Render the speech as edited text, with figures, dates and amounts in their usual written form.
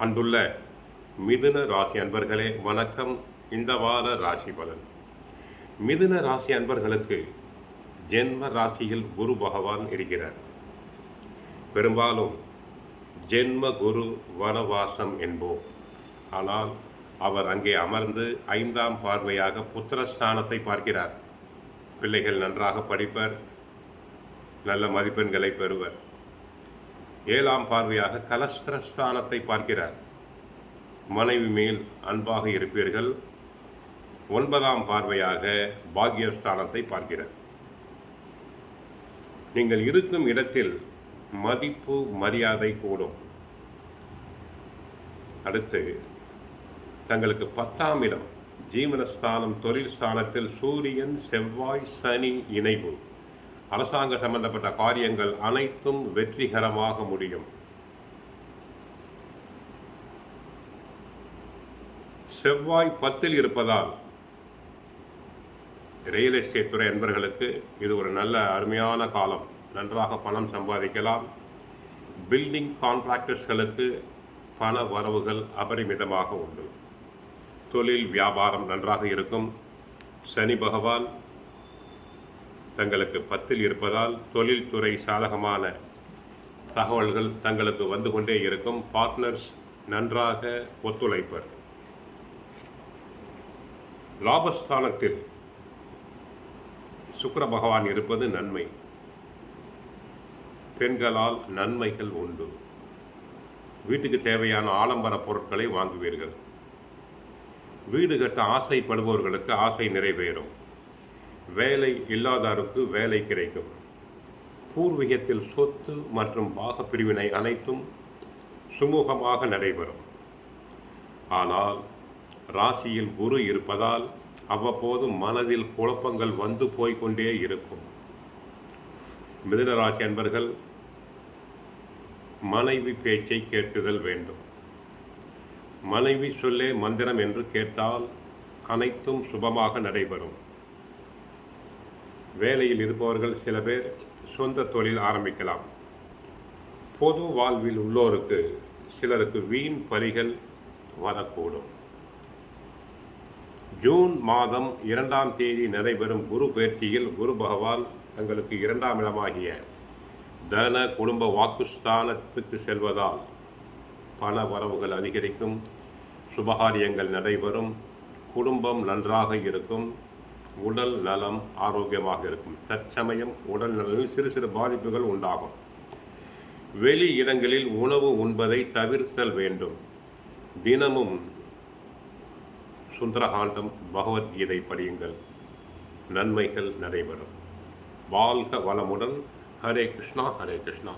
அன்புள்ள மிதுன ராசி அன்பர்களே வணக்கம். இந்த வார ராசி பலன். மிதுன ராசி அன்பர்களுக்கு ஜென்ம ராசியில் குரு பகவான் இருக்கிறார். பெரும்பாலும் ஜென்ம குரு வனவாசம் என்போம். ஆனால் அவர் அங்கே அமர்ந்து 5ஆம் பார்வையாக புத்திரஸ்தானத்தை பார்க்கிறார். பிள்ளைகள் நன்றாக படிப்பர், நல்ல மதிப்பெண்களை பெறுவர். 7ஆம் பார்வையாக கலஸ்திரஸ்தானத்தை பார்க்கிறார். மனைவி மேல் அன்பாக இருப்பீர்கள். 9ஆம் பார்வையாக பாக்யஸ்தானத்தை பார்க்கிறார். நீங்கள் இருக்கும் இடத்தில் மதிப்பு மரியாதை கூடும். அடுத்து தங்களுக்கு 10ஆம் இடம் ஜீவனஸ்தானம், தொழில் ஸ்தானத்தில் சூரியன், செவ்வாய், சனி இணைவு. அரசாங்க சம்பந்தப்பட்ட காரியங்கள் அனைத்தும் வெற்றிகரமாக முடியும். செவ்வாய் 10ல் இருப்பதால் ரியல் எஸ்டேட் துறை அன்பர்களுக்கு இது ஒரு நல்ல அருமையான காலம். நன்றாக பணம் சம்பாதிக்கலாம். பில்டிங் கான்ட்ராக்டர்ஸ்களுக்கு பண வரவுகள் அபரிமிதமாக உண்டு. தொழில் வியாபாரம் நன்றாக இருக்கும். சனி பகவான் தங்களுக்கு 10ல் இருப்பதால் தொழில்துறை சாதகமான தகவல்கள் தங்களுக்கு வந்து கொண்டே இருக்கும். பார்ட்னர்ஸ் நன்றாக ஒத்துழைப்பர். லாபஸ்தானத்தில் சுக்கிர பகவான் இருப்பது நன்மை. பெண்களால் நன்மைகள் உண்டு. வீட்டுக்கு தேவையான ஆடம்பர பொருட்களை வாங்குவீர்கள். வீடு கட்ட ஆசைப்படுபவர்களுக்கு ஆசை நிறைவேறும். வேலை இல்லாதாருக்கு வேலை கிடைக்கும். பூர்வீகத்தில் சொத்து மற்றும் பாகப்பிரிவினை அனைத்தும் சுமூகமாக நடைபெறும். ஆனால் ராசியில் குரு இருப்பதால் அவ்வப்போது மனதில் குழப்பங்கள் வந்து போய்கொண்டே இருக்கும். மிதுன ராசி அன்பர்கள் மனைவி பேச்சை கேட்குதல் வேண்டும். மனைவி சொல்லே மந்திரம் என்று கேட்டால் அனைத்தும் சுபமாக நடைபெறும். வேலையில் இருப்பவர்கள் சில பேர் சொந்த தொழில் ஆரம்பிக்கலாம். பொது வாழ்வில் உள்ளோருக்கு சிலருக்கு வீண் பலிகள் வரக்கூடும். ஜூன் மாதம் 2ஆம் தேதி நடைபெறும் குரு பெயர்ச்சியில் குரு பகவான் தங்களுக்கு 2ஆம் இடமாகிய தன குடும்ப வாக்குஸ்தானத்துக்கு செல்வதால் பண வரவுகள் அதிகரிக்கும். சுபகாரியங்கள் நடைபெறும். குடும்பம் நன்றாக இருக்கும். உடல் நலம் ஆரோக்கியமாக இருக்கும். தற்சமயம் உடல் நலனில் சிறு சிறு பாதிப்புகள் உண்டாகும். வெளி இடங்களில் உணவு உண்பதை தவிர்த்தல் வேண்டும். தினமும் சுந்தரகாண்டம், பகவத்கீதை படியுங்கள். நன்மைகள் நடைபெறும். வாழ்க வளமுடன். ஹரே கிருஷ்ணா, ஹரே கிருஷ்ணா.